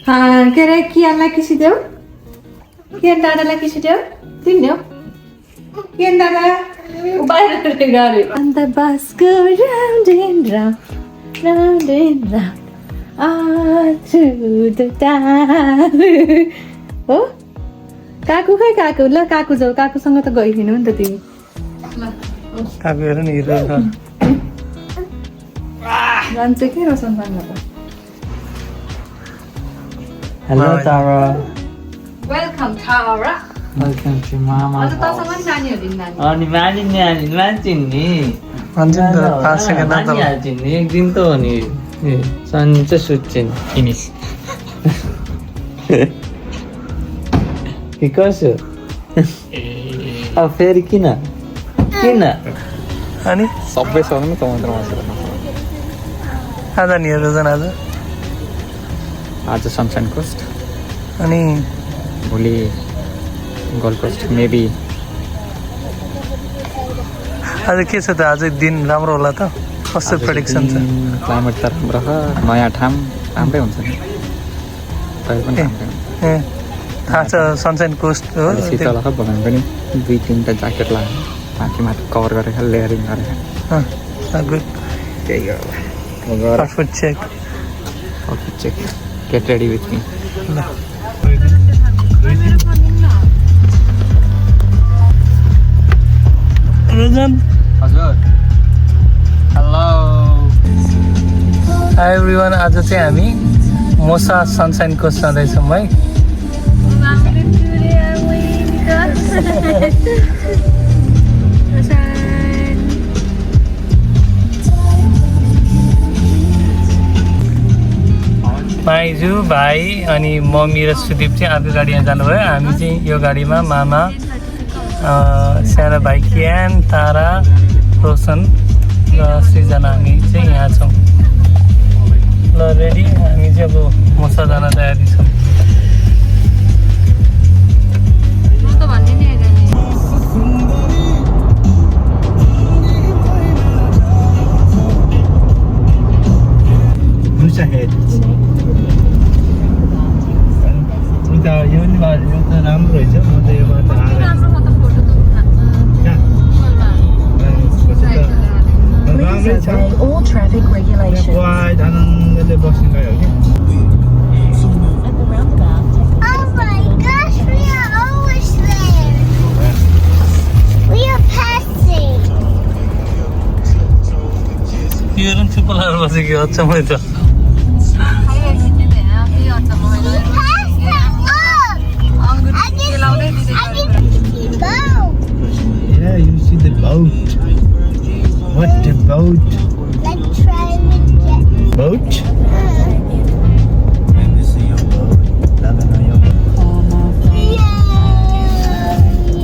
के अरे कियानलाई किसिदेऊ कियान दादालाई किसिदेऊ तिमी हो कियान दादा बाहिर गरे अन्त बसको round and round all through the time हो काकु खै काकु ल काकु जाऊ काकुसँग त गइदिनु नि त तिमी ल काकु हेर नि हिरो जान्छ के रोशनसँग त Hello, Tara. Welcome Tara Welcome to Mama. अझ तसँग नि नानीहरू नानी अनि मान्छे नि भन्छ नि त 5 सेकेन्ड त मानिहाल्छ नि एक दिन त हो नि सनी चाहिँ सुत्छन् फिनिस कि कसो अब फेरि किन अनि सबैसँग नि टमाटर मसला आज नि रोजन आज सनसाइन कोस्ट अनि भोलि गोल्ड कोस्ट मेबी आज के छ त आज दिन राम्रो होला त कस्तो प्रेडिक्सन छ क्लाइमेट त राम्रो छ नयाँ ठाउँ राम्रै हुन्छ नि तपाईँ पनि राम्रै हुन्छ ए थाहा छ सनसाइन कोस्ट हो शीतल छ भनौँ पनि 2-3टा ज्याकेट लगाएर माथि कभर गरेर लेयरिङ गरेर गुड त्यही हो food check get ready with me Rojan हजुर हेलो हाई एभ्रिवान आज चाहिँ हामी मोसा सनसाइन कोस्ट जाँदैछौँ है माइजू भाइ अनि मम्मी र सुदीप चाहिँ अर्को गाडीमा जानुभयो हामी चाहिँ यो गाडीमा मामा सानो भाइ कियान तारा रोशन र 3जना हामी चाहिँ यहाँ छौँ ल रेडी हामी चाहिँ अब मोसा जान तयारी छौँ यो नि त राम्रो रहेछ म त यो बाटो all traffic regulations. आनन्दले बस्ने गयो कि At the roundabout, take Oh my gosh, we are always there. We are passing. यो पनि चुप्पलाएर बसेको अचम्मै छ Yeah, you see the boat. What the boat? Let's try and get. Boat?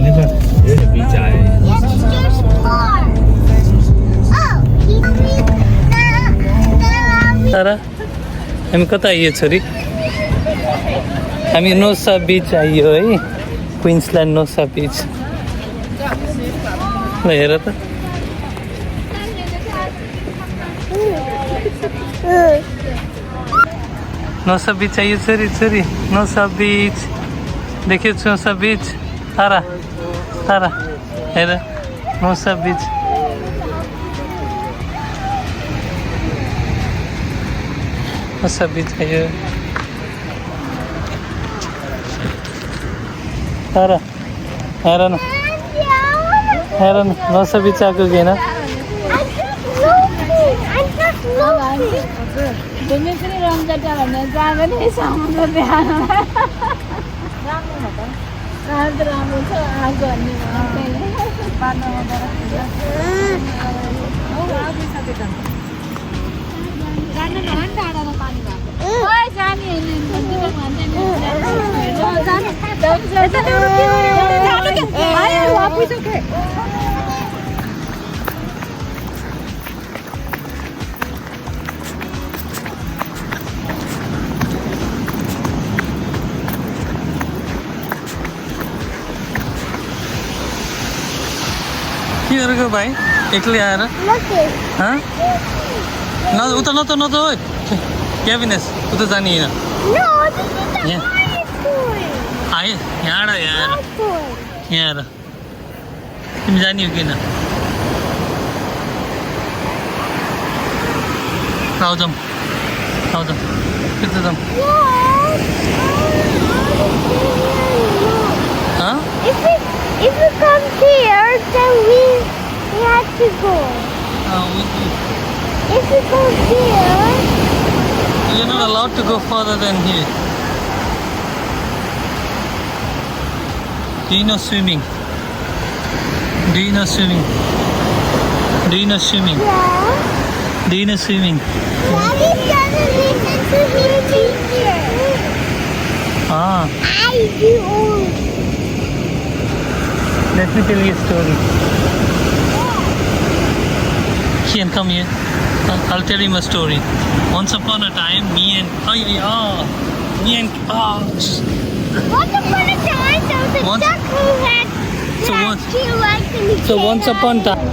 Never heard of beach eye. Yes, there's more. Oh, तारा हामी कता आइयो छोरी हामी नोसा बिच आइयो है क्विन्सल्यान्ड नोसा बिच ल हेर त नोसा बिच आइयो छोरी छोरी नोसा बिच देख्यो नोसा बिच तारा तारा हेर नोसा बिच नोसा बिच आइयो तारा हेर न हेर न नोसा बिच आएको कि होइन पनि रम्जाटा भनेर जाँदैन समुद्र बिहान राम्रो छ आगो के गरेको भाइ एक्लै आएर उता न त केबिनेस उता जाने होइन No, this is the Yeah. hardest one. आयो यहाँ र यहाँ र That one. यहाँ र तिमी जाने हो किन आऊ जाऊँ किता जाऊँ हाँ If we come here, then we have to go. If we go here, You're not allowed to go further than here. Do you know swimming? Do you know swimming? Do you know swimming? yeah. Do you know swimming? Daddy doesn't listen to his teacher. Ah, I do. let me tell you a story. Kian, come here. I'll tell you a story. Once upon a time, me and Once upon a time, there was a Once- duck who had So once- two legs and he so came once up. upon time.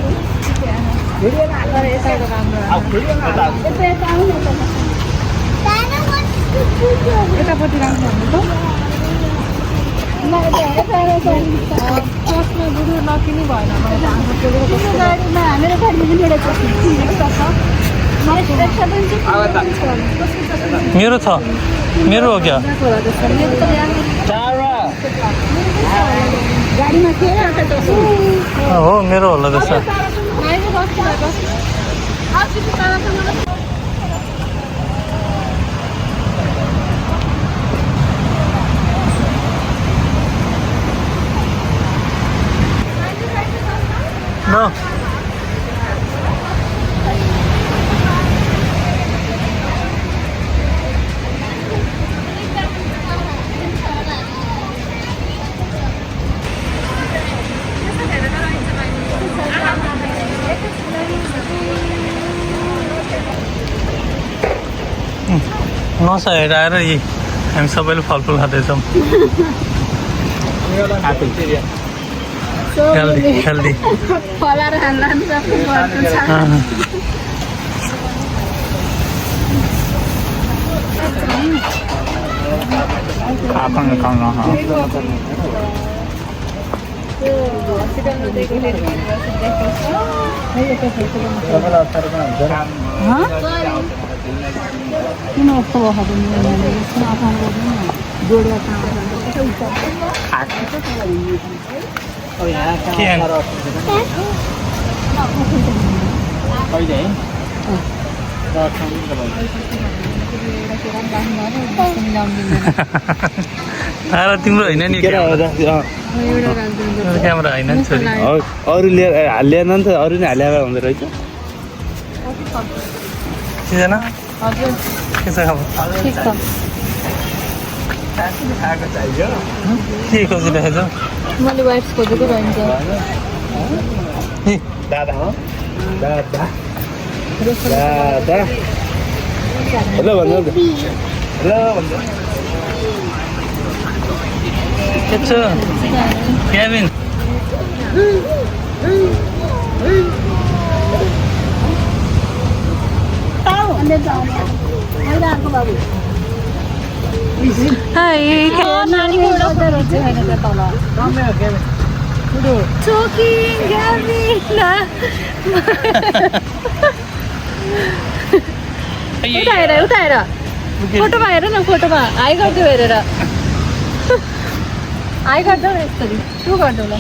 Dana wants to put your मेरो छ मेरो हो क्या हो मेरो होला त्यसो No. नसाहेर आएर यी हामी सबैले फलफुल खाँदैछौँ हेल्दी हेल्दी आएर तिम्रो होइन नि क्यामेरा होइन नि छोरी अरू लिएर हालिएन नि त अरू नै हालिएर हुँदो रहेछ सिजना के छ खबर के खोजिरहेछ मैले वाइफ्स खोजेको रहन्छ दादा हो दादा दादा हेलो भन्नु हेलो भन्नु के छ केभिन हाई Talking Gavina. उता हेर फोटोमा हेर न फोटोमा हाई गरिदेऊ हेरेर हाई गरिदेऊ न यसरी टु गरिदेऊ ल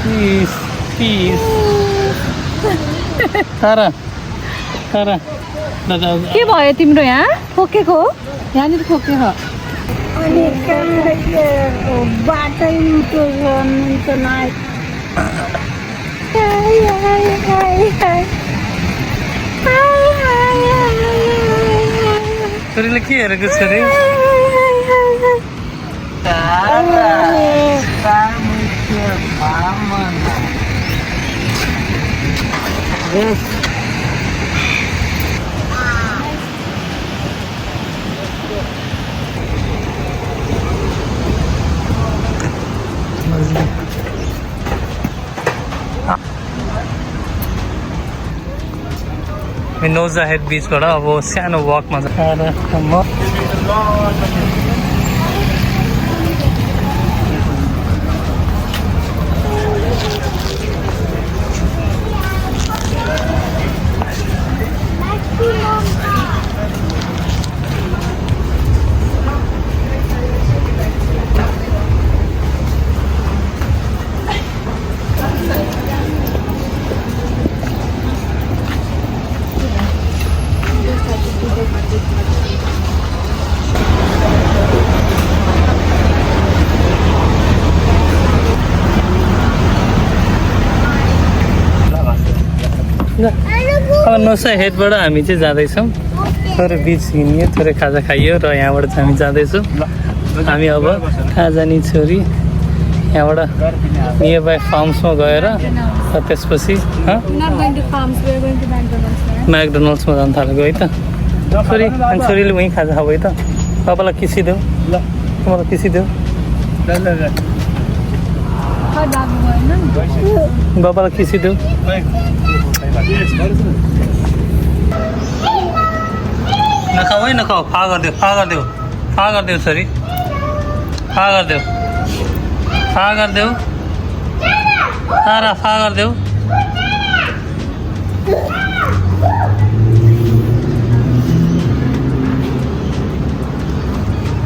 Peace, peace. तारा तारा दादा के भयो तिम्रो यहाँ खोकेको हो यहाँनिर खोकेको बाटै उठो नाइ छोरीले के हेरेको छोरी नोजा हेड बिचबाट अब सानो वकमा जाएर म अब नोसा हेडबाट हामी चाहिँ जाँदैछौँ थोरै बिच हिँड्यो थोरै खाजा खाइयो र यहाँबाट चाहिँ हामी जाँदैछौँ हामी अब खाजानी छोरी यहाँबाट नियर बाई फार्म्समा गएर र त्यसपछि म्याकडोनल्ड्समा जानु थालेको है त छोरी अनि छोरीले उहीँ खाजा खाऊ है त बाबालाई किसिदेऊ तपाईँलाई किसिदेऊ बाबालाई किसिदेऊ नखाऊ है नखाऊ फा गरिदेऊ फा गरिदेऊ फा गरिदेऊ छोरी फा गरिदेऊ फा गरिदेऊ तारा फा गरिदेऊ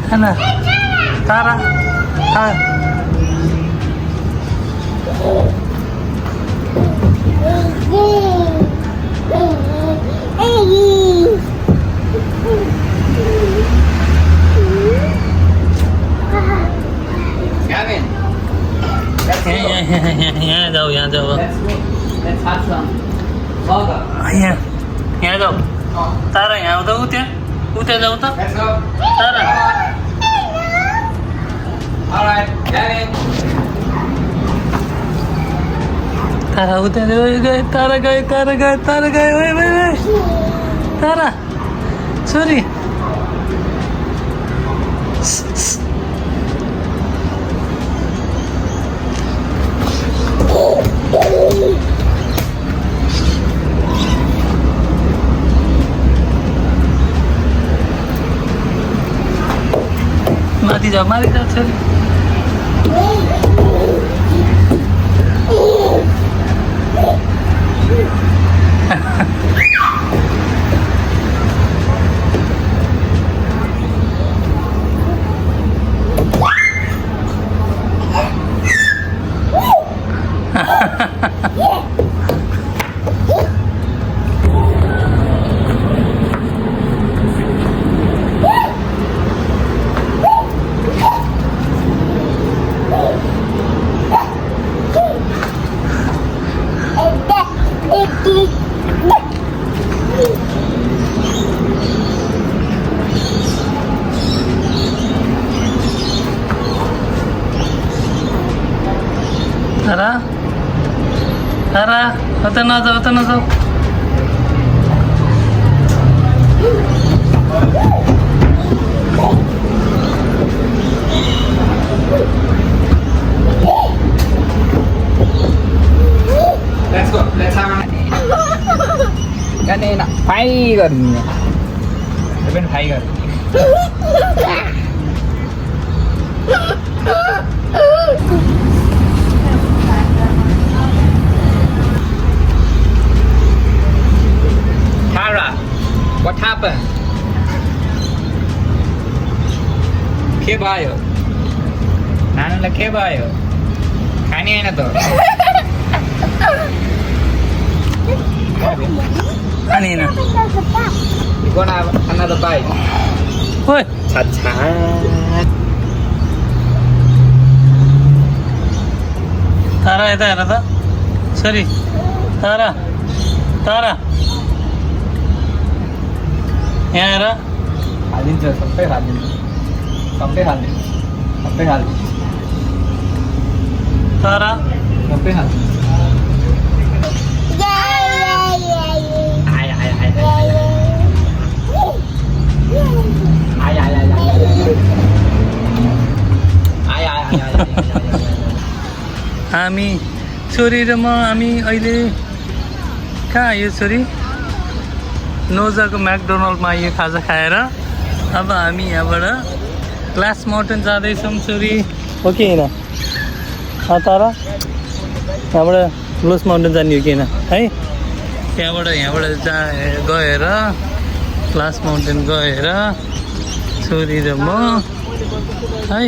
खाना तारा खा यहाँ जाऊ यहाँ जाऊ यहाँ जाऊ तारा यहाँ आउँदा उता जाऊ त तारा तारा उता गए तारा गए तारा गए तारा गए तारा छोरी माथि जाऊ छोरी तारा तारा उता नजाऊ Let's go. Let's have Cái này phải gần. Ở bên phải gần. Tara, what happened? के भयो? नानीलाई के भयो? खाने हैन त? खाने हैन? You gonna have another bite? ओइ अच्छा तारा यता हेर त छोरी तारा तारा यहाँ हेर हालिन्छ सबै हालिन्छ सबै हालिन्छ सबै हालिन्छ तारा सबै हालिन्छ हामी छोरी र म हामी अहिले कहाँ आयो छोरी नोजाको म्याकडोनल्डमा यो खाजा खाएर अब हामी यहाँबाट ग्लास माउन्टेन जाँदैछौँ छोरी हो कि होइन तर यहाँबाट ग्लास माउन्टेन जाने हो कि होइन है त्यहाँबाट गएर ग्लास माउन्टेन गएर छोरी र म है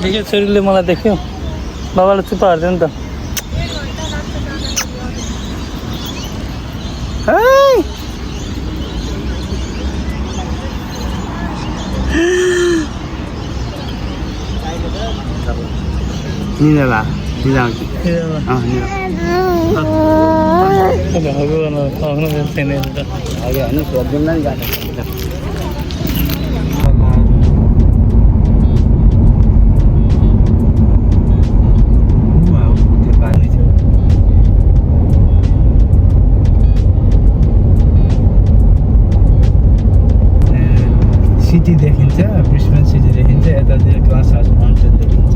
देख्यो छोरीले मलाई देख्यो बाबालाई चुप्पा हार्थ्यो नि त निला निला भगवान छैन त सिटी देखिन्छ ब्रिस्बेन सिटी देखिन्छ यतातिर ग्लास हाउस माउन्टेन देखिन्छ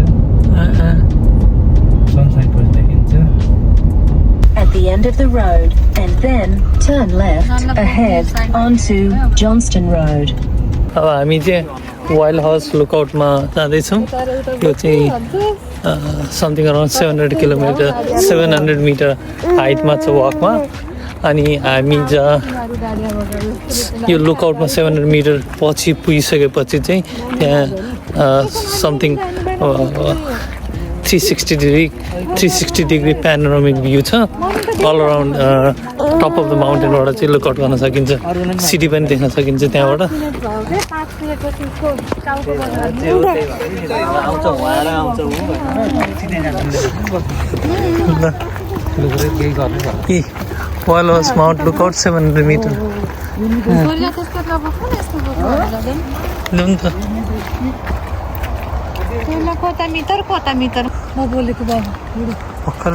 सनसाइन पोइन्ट देखिन्छ At the end of the road, and then turn left ahead onto Johnston Road. अब हामी चाहिँ वाइल्ड हाउस लुकआउटमा जाँदैछौँ यो चाहिँ समथिङ अराउन्ड 700 मिटर हाइटमा छ वकमा अनि हामी यो लुकआउटमा 700 मिटर पछि पुगिसकेपछि चाहिँ त्यहाँ समथिङ 360 डिग्री प्यानोरामिक भ्यू छ all around top of the माउन्टेनबाट चाहिँ लुकआउट गर्न सकिन्छ सिटी पनि देख्न सकिन्छ त्यहाँबाट wild house mount lookout 700 metre कता मिटर म बोलेको बाबु भर्खर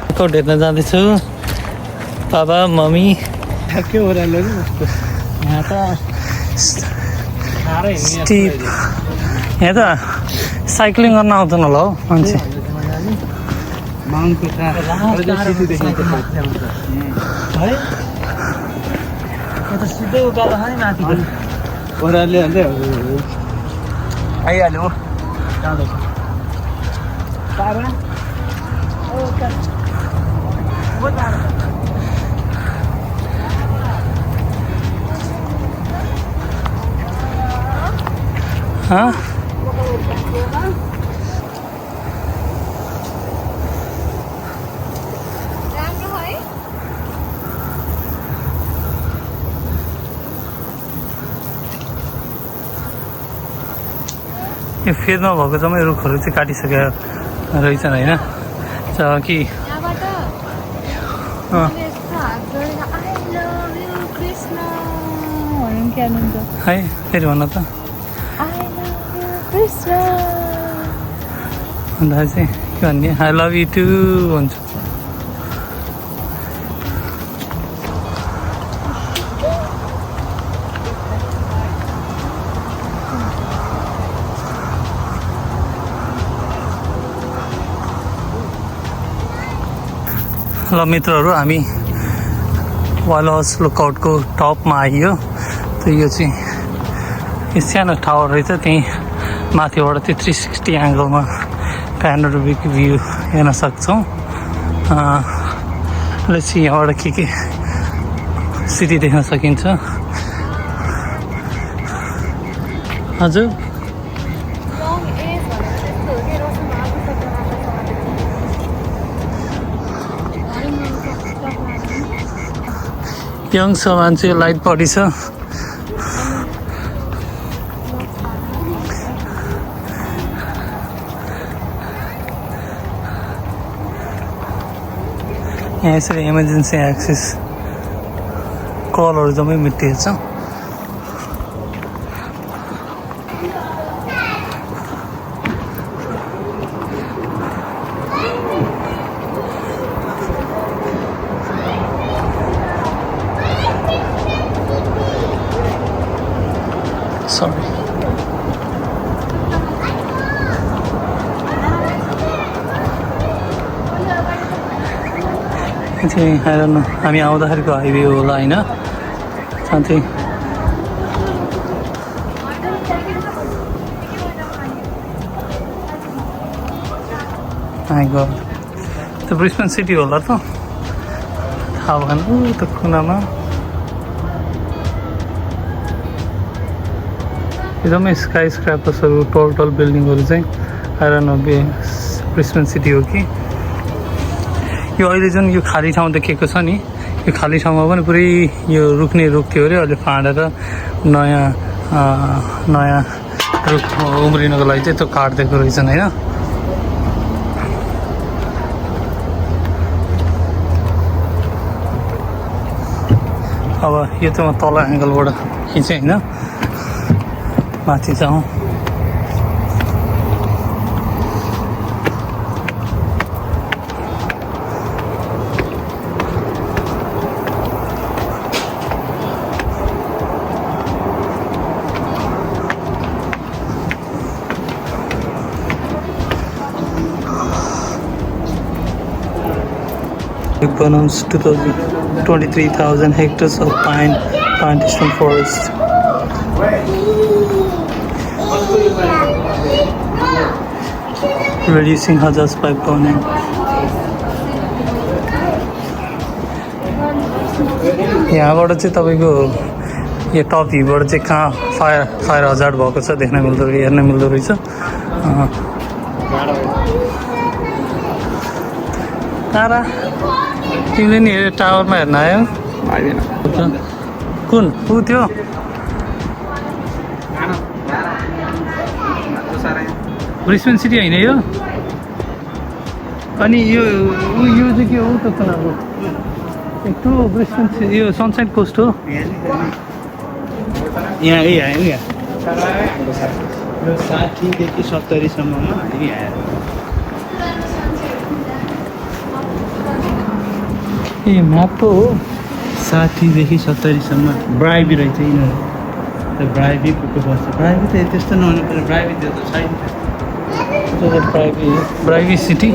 लुकआउट हेर्न जाँदैछु बाबा मम्मी ठ्याक्कै ओह्रालो यहाँ त स्टिप यहाँ त साइक्लिङ गर्न आउँदैन होला हौ मान्छे माउन्टको सिटी देखिन्छ है त सिधै उकालो छ नि माथि ओह्रालो हाल्दै आइहाल्यो यो फेदमा भएको जम्मै रुखहरू चाहिँ काटिसकेको रहेछन् होइन कि है फेरि भन त अन्त चाहिँ के भन्ने आई लभ यु टु भन्छु ल मित्रहरू हामी वाइल्ड हाउस लुकआउटको टपमा आइयो त यो चाहिँ यो सानो टावर रहेछ त्यहीँ माथिबाट चाहिँ 360 एङ्गलमा प्यानोरामिक भ्यू हेर्न सक्छौँ र चाहिँ यहाँबाट के सिटी देख्न सकिन्छ हजुर यङ छ मान्छे लाइट बडी छ यहाँ यसरी इमर्जेन्सी एक्सेस कलहरू जम्मै मेटिएको छ Sorry. चाहिँ आइरहनु हामी आउँदाखेरिको हाइवे होला होइन साथै आएको त्यो ब्रिस्बेन सिटी होला त थाहा भएन त्यो कुनामा एकदमै स्काई स्क्रापर्सहरू टल बिल्डिङहरू चाहिँ आइरहनु ब्रिस्बेन सिटी हो कि यो अहिले जुन यो खाली ठाउँ देखेको छ नि यो खाली ठाउँमा पनि पुरै यो रुख थियो अरे अहिले फाँडेर नयाँ रुख उम्रिनको लागि चाहिँ त्यो काटिदिएको रहेछन् होइन अब यो चाहिँ म तल एङ्गलबाट खिचेँ होइन माथि जाउँ Announced 23,000 hectares of pine plantation forest. Reducing hazards by burning. यहाँबाट चाहिँ तपाईँको यो टप भ्यूबाट चाहिँ कहाँ फायर हजार्ड भएको छ हेर्न मिल्दो रहेछ तारा तिमीले नि टावरमा हेर्न आयो कुन ऊ त्यो ब्रिस्बेन सिटी होइन यो अनि यो चाहिँ के हो त कुनाको एक ब्रिस्बेन यो सनसाइड कोस्ट हो यहाँ आयो नि 60 देखि 70 सम्ममा हामी आयो ए म्याप पो हो 60 देखि 70 सम्म ब्राइबी रहेछ यिनीहरू त ब्राइबी कुको बस्छ ब्राइबी त त्यस्तो नहुनु पर्यो ब्राइबी त्यो त छैन ब्राइबी सिटी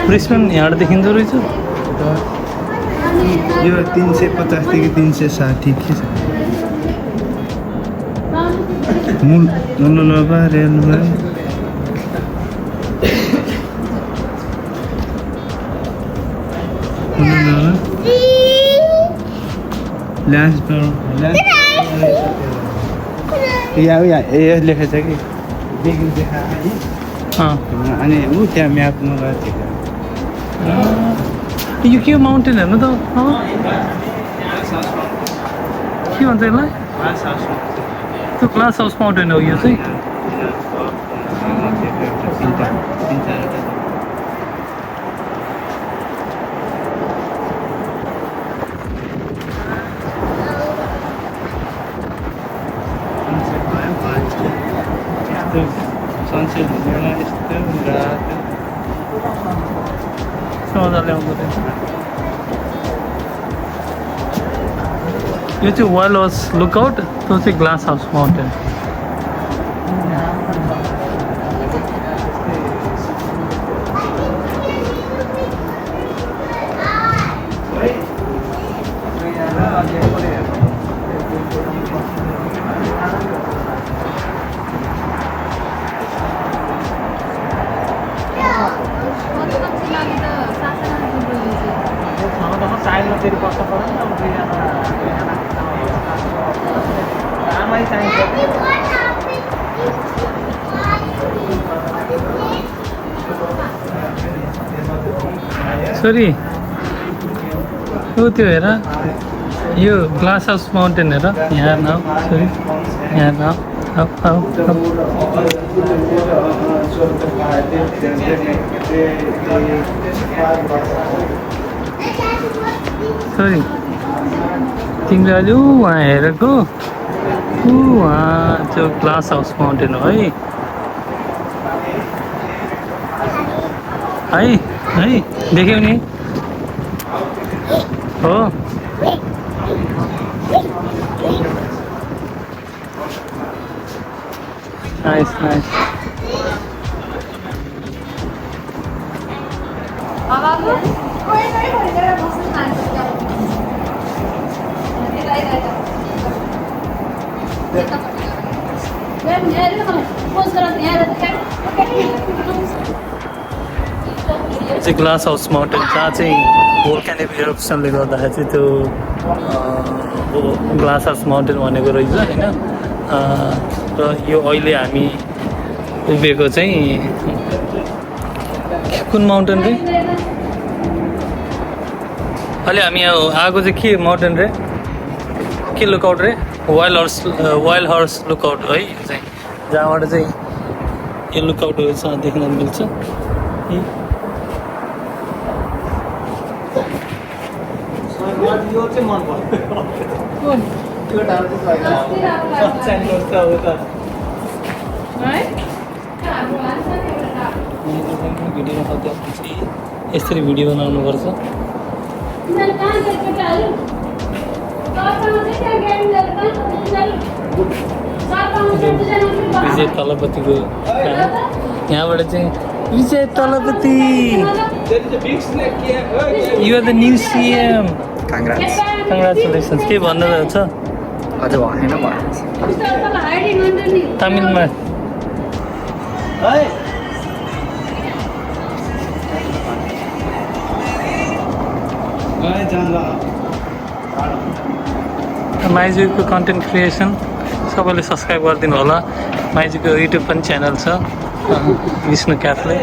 ब्रिस्बेन यहाँबाट देखिँदो रहेछ यो 350 देखि 360 के छ मूल नलबा रेलवे यहाँ लेखेको छ कि बेगिङ देखा अनि ऊ त्यहाँ म्यापमा गएको थियो यो के माउन्टेन हेर्नु त के भन्छ यसलाई त्यो ग्लास हाउस माउन्टेन हो यो चाहिँ सनसेट हुँदैन यस्तो रात मजाले आउँदो रहेछ यो चाहिँ वाइल्ड हाउस लुकआउट त्यो चाहिँ ग्लास हाउस माउन्टेन सरी ऊ त्यो हेर यो ग्लास हाउस माउन्टेन हेर यहाँ न सरी यहाँ न सरी तिमीले अहिले उहाँ हेरेको उहाँ त्यो ग्लास हाउस माउन्टेन हो है देख्यौ नि हो नाइस बाबाको कोही नै भइदिएर बस्नु खान्छ चाहिँ ग्लास हाउस माउन्टेन जहाँ चाहिँ भोल्क्यानिक इरप्सनले गर्दाखेरि चाहिँ त्यो ग्लास हाउस माउन्टेन भनेको रहेछ होइन। र यो अहिले हामी उभिएको चाहिँ कुन माउन्टेन रे? अहिले हामी यहाँ आएको चाहिँ के माउन्टेन रे? के लुकआउट रे? वाइल्ड हर्स लुकआउट है यो चाहिँ, जहाँबाट चाहिँ यो लुकआउटहरू छ देख्न मिल्छ। यो चाहिँ मन पर्यो त्यो ठाउँ चाहिँ यसरी भिडियो बनाउनुपर्छ। विजय तलपतिको यहाँबाट चाहिँ Vijay Thalapathy you are the new CM. Congratulations. के भन्नु छ? अझ भएन तमिलमा माइजूको कन्टेन्ट क्रिएसन सबैले सब्सक्राइब गरिदिनु होला। माइजूको युट्युब पनि च्यानल छ विष्णु क्याफले।